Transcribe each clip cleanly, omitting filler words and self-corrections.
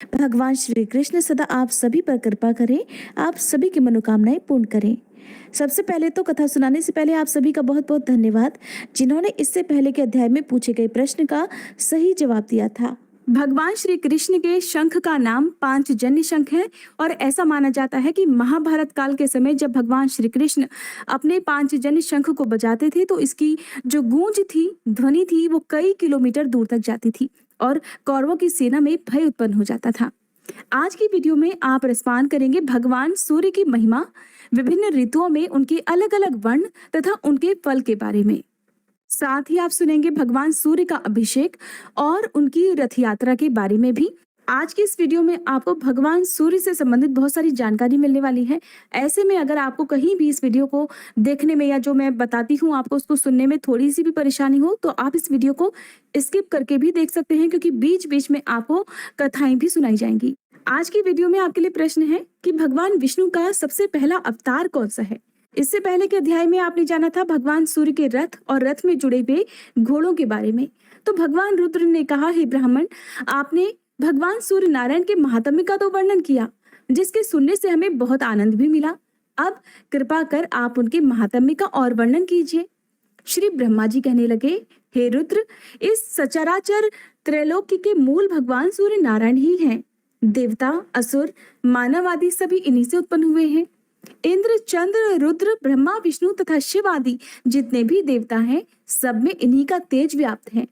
भगवान श्री कृष्ण सदा आप सभी पर कृपा करें, आप सभी की मनोकामनाएं पूर्ण करें। सबसे पहले तो कथा सुनाने से पहले आप सभी का बहुत बहुत धन्यवाद, जिन्होंने इससे पहले के अध्याय में पूछे गए प्रश्न का सही जवाब दिया था। भगवान श्री कृष्ण के शंख का नाम पांचजन्य शंख है और ऐसा माना जाता है कि महाभारत काल के समय जब भगवान श्री कृष्ण अपने पांचजन्य शंख को बजाते थे तो इसकी जो गूंज थी, ध्वनि थी, वो कई किलोमीटर दूर तक जाती थी और कौरवों की सेना में भय उत्पन्न हो जाता था। आज की वीडियो में आप रसपान करेंगे भगवान सूर्य की महिमा, विभिन्न ऋतुओं में उनके अलग अलग वर्ण तथा उनके फल के बारे में। साथ ही आप सुनेंगे भगवान सूर्य का अभिषेक और उनकी रथ यात्रा के बारे में भी। आज की इस वीडियो में आपको भगवान सूर्य से संबंधित बहुत सारी जानकारी मिलने वाली है। ऐसे में अगर आपको कहीं भी इस वीडियो को देखने में या जो मैं बताती हूँ आपको उसको सुनने में थोड़ी सी भी परेशानी हो तो आप इस वीडियो को स्किप करके भी देख सकते हैं, क्योंकि बीच बीच में आपको कथाएं भी सुनाई जाएंगी। आज की वीडियो में आपके लिए प्रश्न है कि भगवान विष्णु का सबसे पहला अवतार कौन सा है। इससे पहले के अध्याय में आपने जाना था भगवान सूर्य के रथ और रथ में जुड़े हुए घोड़ों के बारे में। तो भगवान रुद्र ने कहा, हे ब्राह्मण, आपने भगवान सूर्य नारायण के महात्म्य का तो वर्णन किया, जिसके सुनने से हमें बहुत आनंद भी मिला। अब कृपा कर आप उनके महात्म्य का और वर्णन कीजिए। श्री ब्रह्मा जी कहने लगे, हे रुद्र, इस सचराचर त्रैलोक्य के मूल भगवान सूर्य नारायण ही हैं। देवता, असुर, मानव आदि सभी इन्हीं से उत्पन्न हुए हैं। इंद्र, चंद्र, रुद्र, ब्रह्मा, विष्णु तथा शिव आदि जितने भी देवता हैं, सब में इन्हीं का तेज व्याप्त है।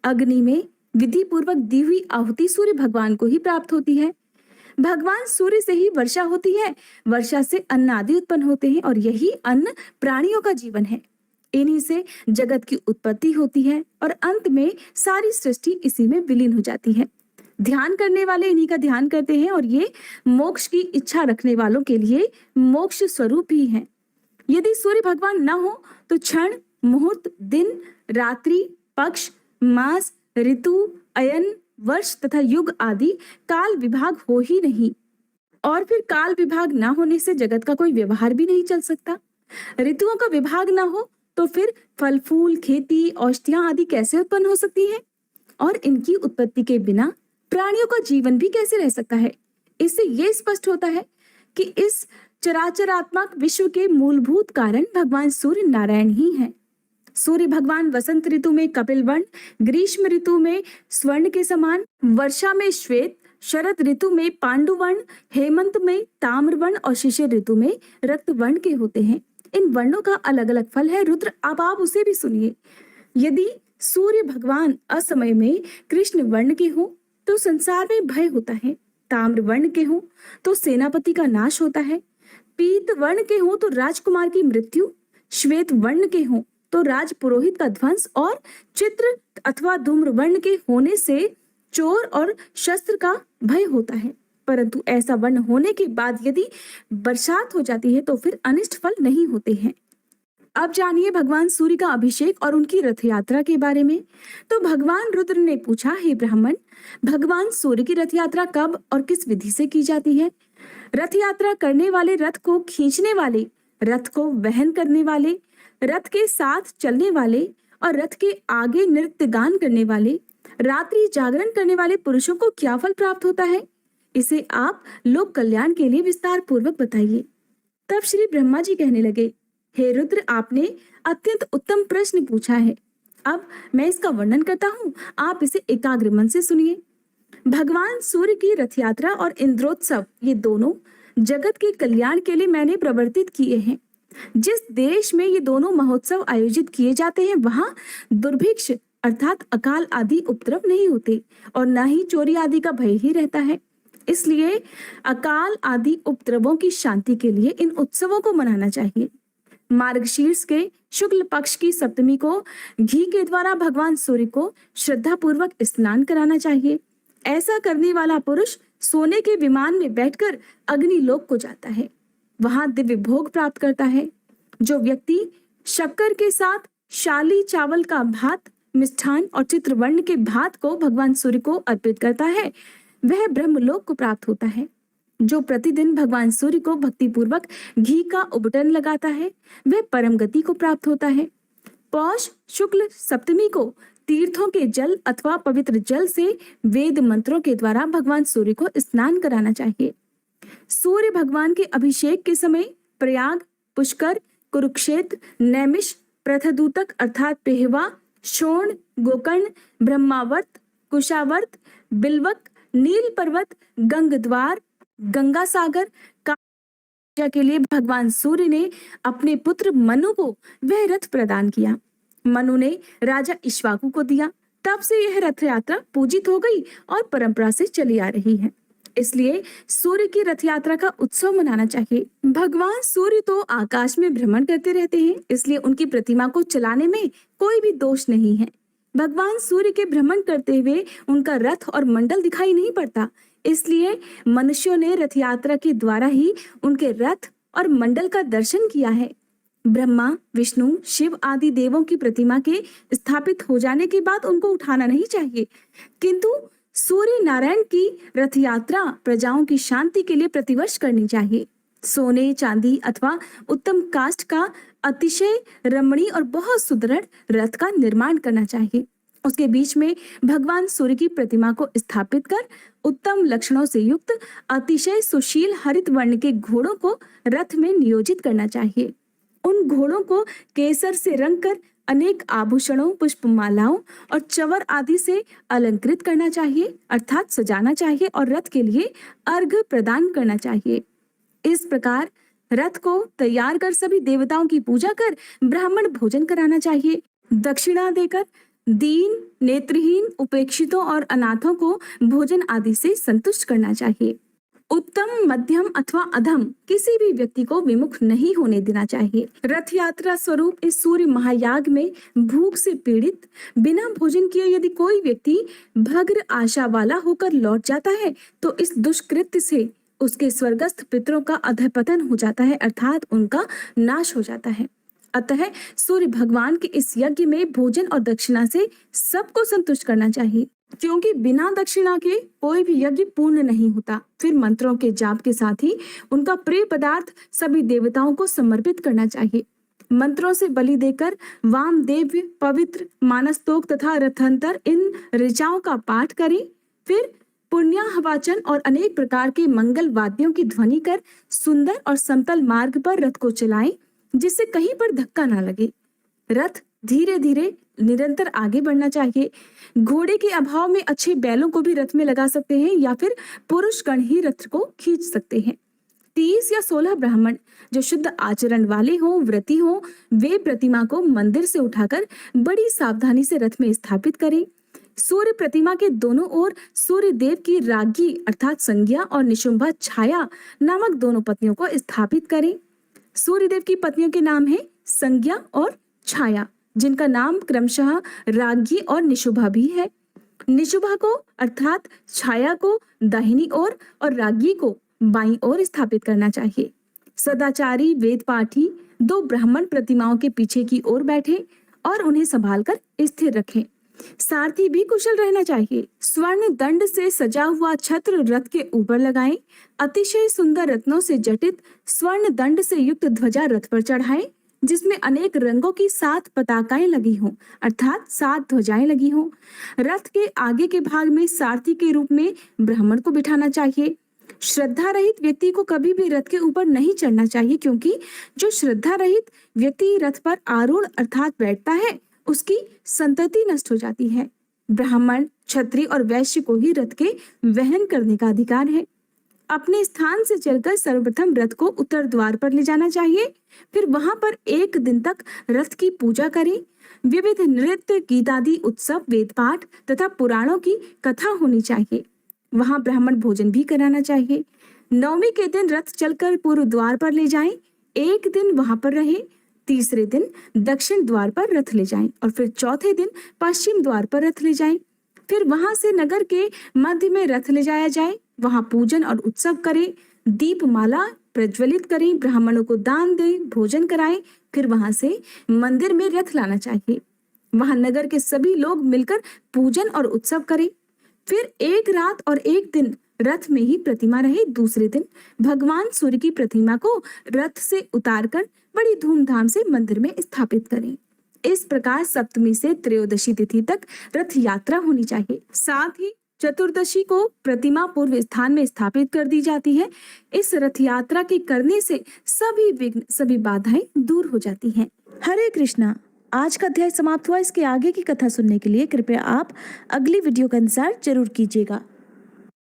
अग्नि में विधि पूर्वक दी हुई आहुति सूर्य भगवान को ही प्राप्त होती है। भगवान सूर्य से ही वर्षा होती है, वर्षा से अन्न आदि उत्पन्न होते हैं और यही अन्न प्राणियों का जीवन है। इन्हीं से जगत की उत्पत्ति होती है और अंत में सारी सृष्टि इसी में विलीन हो जाती है। ध्यान करने वाले इन्हीं का ध्यान करते हैं और ये मोक्ष की इच्छा रखने वालों के लिए मोक्ष स्वरूप ही है। यदि सूर्य भगवान न हो तो क्षण, मुहूर्त, दिन, रात्रि, पक्ष, मास, ऋतु, अयन, वर्ष तथा युग आदि काल विभाग हो ही नहीं। और फिर काल विभाग ना होने से जगत का कोई व्यवहार भी नहीं चल सकता। ऋतुओं का विभाग ना हो तो फिर फल फूल, खेती, औषधियां आदि कैसे उत्पन्न हो सकती हैं? और इनकी उत्पत्ति के बिना प्राणियों का जीवन भी कैसे रह सकता है? इससे ये स्पष्ट होता है कि इस चराचरात्मक विश्व के मूलभूत कारण भगवान सूर्य नारायण ही हैं। सूर्य भगवान वसंत ऋतु में कपिल वर्ण, ग्रीष्म ऋतु में स्वर्ण के समान, वर्षा में श्वेत, शरद ऋतु में पांडु वर्ण, हेमंत में ताम्र वर्ण और शिशिर ऋतु में रक्त वर्ण के होते हैं। इन वर्णों का अलग अलग फल है। रुद्र, अब आप उसे भी सुनिए। यदि सूर्य भगवान असमय में कृष्ण वर्ण के हों तो संसार में भय होता है। ताम्र वर्ण के हों तो सेनापति का नाश होता है। पीत वर्ण के हों तो राजकुमार की मृत्यु, श्वेत वर्ण के हों तो राज पुरोहित का ध्वंस और चित्र अथवा धूम्र वर्ण के होने से चोर और शस्त्र का भय होता है। परंतु ऐसा वर्ण होने के बाद यदि बरसात हो जाती है तो फिर अनिष्ट फल नहीं होते हैं। अब जानिए भगवान सूर्य का अभिषेक और उनकी रथ यात्रा के बारे में। तो भगवान रुद्र ने पूछा, हे ब्राह्मण, भगवान सूर्य की रथ यात्रा कब और किस विधि से की जाती है? रथ यात्रा करने वाले, रथ को खींचने वाले, रथ को वहन करने वाले, रथ के साथ चलने वाले और रथ के आगे नृत्य गान करने वाले, रात्रि जागरण करने वाले पुरुषों को क्या फल प्राप्त होता है? इसे आप लोक कल्याण के लिए विस्तार पूर्वक बताइए। तब श्री ब्रह्मा जी कहने लगे, हे रुद्र, आपने अत्यंत उत्तम प्रश्न पूछा है। अब मैं इसका वर्णन करता हूँ, आप इसे एकाग्र मन से सुनिए। भगवान सूर्य की रथ यात्रा और इंद्रोत्सव, ये दोनों जगत के कल्याण के लिए मैंने प्रवर्तित किए हैं। जिस देश में ये दोनों महोत्सव आयोजित किए जाते हैं वहां दुर्भिक्ष अर्थात अकाल आदि उपद्रव नहीं होते और न ही चोरी आदि का भय ही रहता है। इसलिए अकाल आदि उपद्रवों की शांति के लिए इन उत्सवों को मनाना चाहिए। मार्गशीर्ष के शुक्ल पक्ष की सप्तमी को घी के द्वारा भगवान सूर्य को श्रद्धा पूर्वक स्नान कराना चाहिए। ऐसा करने वाला पुरुष सोने के विमान में बैठकर अग्निलोक को जाता है, वहां दिव्य भोग प्राप्त करता है। जो व्यक्ति शक्कर के साथ शाली चावल का भात, मिष्ठान और चित्रवर्ण के भात को भगवान सूर्य को अर्पित करता है वह ब्रह्मलोक को प्राप्त होता है। जो प्रतिदिन भगवान सूर्य को भक्ति पूर्वक घी का उबटन लगाता है वह परम गति को प्राप्त होता है। पौष शुक्ल सप्तमी को तीर्थों के जल अथवा पवित्र जल से वेद मंत्रों के द्वारा भगवान सूर्य को स्नान कराना चाहिए। सूर्य भगवान के अभिषेक के समय प्रयाग, पुष्कर, कुरुक्षेत्र, नैमिष, प्रथदूतक अर्थात पेहवा, शोण, गोकर्ण, ब्रह्मावर्त, कुशावर्त, बिल्वक, नील पर्वत, गंगद्वार, गंगा सागर का पूजा के लिए भगवान सूर्य ने अपने पुत्र मनु को वह रथ प्रदान किया। मनु ने राजा इक्ष्वाकु को दिया। तब से यह रथ यात्रा पूजित हो गई और परंपरा से चली आ रही है। इसलिए सूर्य की रथ यात्रा का उत्सव मनाना चाहिए। भगवान सूर्य तो आकाश में भ्रमण करते रहते हैं, इसलिए उनकी प्रतिमा को चलाने में कोई भी दोष नहीं है। भगवान सूर्य के भ्रमण करते हुए उनका रथ और मंडल दिखाई नहीं पड़ता, इसलिए मनुष्यों ने रथ यात्रा के द्वारा ही उनके रथ और मंडल का दर्शन किया है। ब्रह्मा, विष्णु, शिव आदि देवों की प्रतिमा के स्थापित हो जाने के बाद उनको उठाना नहीं चाहिए, किंतु सूर्य नारायण की रथ यात्रा प्रजाओं की शांति के लिए प्रतिवर्ष करनी चाहिए। सोने, चांदी अथवा उत्तम काष्ठ का अतिशय रमणीय और बहुत सुदृढ़ रथ का निर्माण करना चाहिए। उसके बीच में भगवान सूर्य की प्रतिमा को स्थापित कर उत्तम लक्षणों से युक्त अतिशय सुशील हरित वर्ण के घोड़ों को रथ में नियोजित करना चाहिए। उन घोड़ों को केसर से रंग कर अनेक आभूषणों, पुष्पमालाओं और चवर आदि से अलंकृत करना चाहिए अर्थात सजाना चाहिए और रथ के लिए अर्घ्य प्रदान करना चाहिए। इस प्रकार रथ को तैयार कर सभी देवताओं की पूजा कर ब्राह्मण भोजन कराना चाहिए। दक्षिणा देकर दीन, नेत्रहीन, उपेक्षितों और अनाथों को भोजन आदि से संतुष्ट करना चाहिए। उत्तम, मध्यम अथवा अधम किसी भी व्यक्ति को विमुख नहीं होने देना चाहिए। रथ यात्रा स्वरूप इस सूर्य महायाग में भूख से पीड़ित बिना भोजन किए यदि कोई व्यक्ति भग्र आशा वाला होकर लौट जाता है तो इस दुष्कृत्य से उसके स्वर्गस्थ पितरों का अधःपतन हो जाता है अर्थात उनका नाश हो जाता है। अतः सूर्य भगवान के इस यज्ञ में भोजन और दक्षिणा से सबको संतुष्ट करना चाहिए, क्योंकि बिना दक्षिणा के कोई भी यज्ञ पूर्ण नहीं होता। फिर मंत्रों के जाप के साथ ही उनका प्रिय पदार्थ सभी देवताओं को समर्पित करना चाहिए। मंत्रों से बलि देकर वामदेव, पवित्र, मानस्तोक तथा रथंतर इन ऋचाओं का पाठ करें। फिर पुण्याहवाचन और अनेक प्रकार के मंगल वाद्यों की ध्वनि कर सुंदर और समतल मार्ग पर रथ को चलाएं, जिससे कहीं पर धक्का ना लगे। रथ धीरे धीरे निरंतर आगे बढ़ना चाहिए। घोड़े के अभाव में अच्छे बैलों को भी रथ में लगा सकते हैं या फिर पुरुष गण ही रथ को खींच सकते हैं। 30 या 16 ब्राह्मण जो शुद्ध आचरण वाले हों, व्रती हों, वे प्रतिमा को मंदिर से उठाकर बड़ी सावधानी से रथ में स्थापित करें। सूर्य प्रतिमा के दोनों ओर सूर्य देव की राज्ञी अर्थात संज्ञा और निशुंभा छाया नामक दोनों पत्नियों को स्थापित करें। सूर्य देव की पत्नियों के नाम है संज्ञा और छाया, जिनका नाम क्रमशः राज्ञी और निशुंभा भी है। निशुंभा को अर्थात छाया को दाहिनी ओर और राज्ञी को बाईं ओर स्थापित करना चाहिए। सदाचारी वेद पाठी 2 ब्राह्मण प्रतिमाओं के पीछे की ओर बैठे और उन्हें संभालकर स्थिर रखें। सारथी भी कुशल रहना चाहिए। स्वर्ण दंड से सजा हुआ छत्र रथ के ऊपर लगाएं। अतिशय सुंदर रत्नों से जटित स्वर्ण दंड से युक्त ध्वजा रथ पर चढ़ाएं, जिसमें अनेक रंगों की 7 पताकाएं लगी हों अर्थात 7 ध्वजाएं लगी हों। रथ के आगे के भाग में सारथी के रूप में ब्राह्मण को बिठाना चाहिए। श्रद्धा रहित व्यक्ति को कभी भी रथ के ऊपर नहीं चढ़ना चाहिए, क्योंकि जो श्रद्धा रहित व्यक्ति रथ पर आरूढ़ अर्थात बैठता है उसकी संतति नष्ट हो जाती है। ब्राह्मण, क्षत्रिय और वैश्य को ही रथ के वहन करने का अधिकार है। अपने स्थान से चलकर सर्वप्रथम रथ को उत्तर द्वार पर ले जाना चाहिए। फिर वहां पर 1 दिन तक रथ की पूजा करें। विविध नृत्य, गीतादि उत्सव, वेद पाठ तथा पुराणों की कथा होनी चाहिए। वहां ब्राह्मण भोजन भी कराना चाहिए। 9वीं के दिन रथ चलकर पूर्व द्वार पर ले जाएं। 1 दिन वहां पर रहे। तीसरे दिन दक्षिण द्वार पर रथ ले जाएं और फिर चौथे दिन पश्चिम द्वार पर रथ ले जाएं। फिर वहां से नगर के मध्य में रथ ले जाया जाए। वहां पूजन और उत्सव करें, दीपमाला प्रज्वलित करें, ब्राह्मणों को दान दें, भोजन कराएं। फिर वहां से मंदिर में रथ लाना चाहिए। वहां नगर के सभी लोग मिलकर पूजन और उत्सव करें। फिर 1 रात और 1 दिन रथ में ही प्रतिमा रहे। दूसरे दिन भगवान सूर्य की प्रतिमा को रथ से उतारकर बड़ी धूमधाम से मंदिर में स्थापित करें। इस प्रकार सप्तमी से त्रयोदशी तिथि तक रथ यात्रा होनी चाहिए। साथ ही चतुर्दशी को प्रतिमा पूर्व स्थान में स्थापित कर दी जाती है। इस रथ यात्रा के करने से सभी विघ्न, सभी बाधाएं दूर हो जाती हैं। हरे कृष्णा। आज का अध्याय समाप्त हुआ। इसके आगे की कथा सुनने के लिए कृपया आप अगली वीडियो का इंतजार जरूर कीजिएगा।